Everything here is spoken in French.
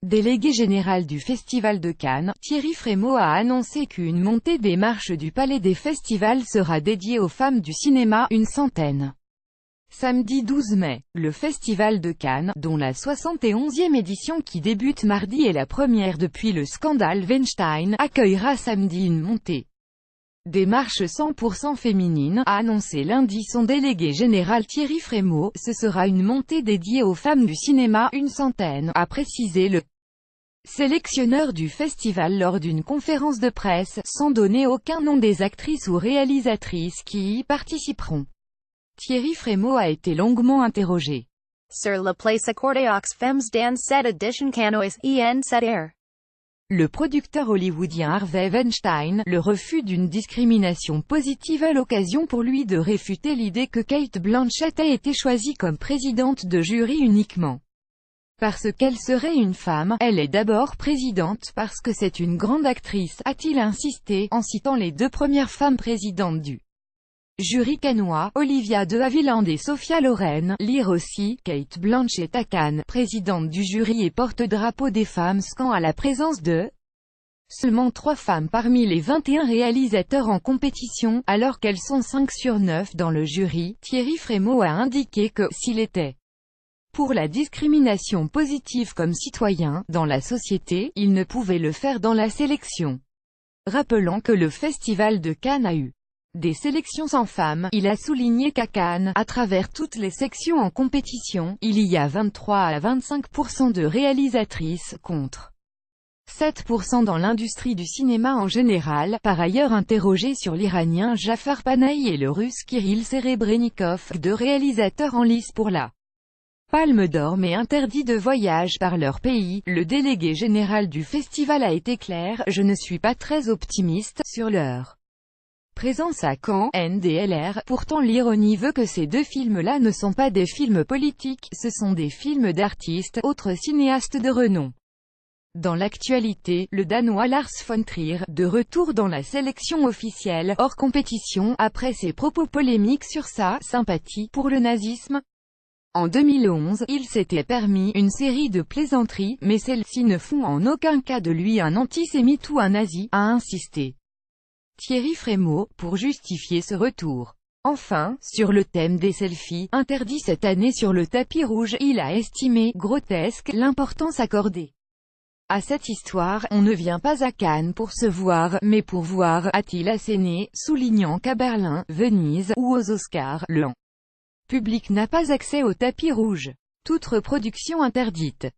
Délégué général du Festival de Cannes, Thierry Frémaux a annoncé qu'une montée des marches du Palais des Festivals sera dédiée aux femmes du cinéma, une centaine. Samedi 12 mai, le Festival de Cannes, dont la 71e édition qui débute mardi est la première depuis le scandale Weinstein, accueillera samedi une montée des marches 100% féminines, a annoncé lundi son délégué général Thierry Frémaux. Ce sera une montée dédiée aux femmes du cinéma, une centaine, a précisé le sélectionneur du festival lors d'une conférence de presse, sans donner aucun nom des actrices ou réalisatrices qui y participeront. Thierry Frémaux a été longuement interrogé sur le place accordé aux femmes dans cette édition cannoise en cette ère. Le producteur hollywoodien Harvey Weinstein, le refus d'une discrimination positive à l'occasion pour lui de réfuter l'idée que Cate Blanchett ait été choisie comme présidente de jury uniquement parce qu'elle serait une femme. Elle est d'abord présidente parce que c'est une grande actrice, a-t-il insisté, en citant les deux premières femmes présidentes du jury cannois, Olivia de Havilland et Sophia Loren. Lire aussi, Cate Blanchett à Cannes, présidente du jury et porte-drapeau des femmes scand à la présence de seulement 3 femmes parmi les 21 réalisateurs en compétition, alors qu'elles sont 5 sur 9 dans le jury. Thierry Frémaux a indiqué que, s'il était pour la discrimination positive comme citoyen, dans la société, il ne pouvait le faire dans la sélection. Rappelant que le Festival de Cannes a eu des sélections sans femmes, il a souligné qu'à Cannes, à travers toutes les sections en compétition, il y a 23 à 25% de réalisatrices, contre 7% dans l'industrie du cinéma en général. Par ailleurs interrogé sur l'Iranien Jafar Panahi et le Russe Kirill Serebrennikov, deux réalisateurs en lice pour la Palme d'Or mais interdits de voyage par leur pays, le délégué général du festival a été clair: « Je ne suis pas très optimiste sur leur présence à Cannes, NDLR. Pourtant l'ironie veut que ces deux films-là ne sont pas des films politiques, ce sont des films d'artistes, autres cinéastes de renom. » Dans l'actualité, le Danois Lars von Trier, de retour dans la sélection officielle, hors compétition, après ses propos polémiques sur sa « sympathie » pour le nazisme. En 2011, il s'était permis une série de plaisanteries, mais celles-ci ne font en aucun cas de lui un antisémite ou un nazi, a insisté Thierry Frémaux, pour justifier ce retour. Enfin, sur le thème des selfies, interdits cette année sur le tapis rouge, il a estimé grotesque l'importance accordée à cette histoire. On ne vient pas à Cannes pour se voir, mais pour voir, a-t-il asséné, soulignant qu'à Berlin, Venise, ou aux Oscars, le public n'a pas accès au tapis rouge. Toute reproduction interdite.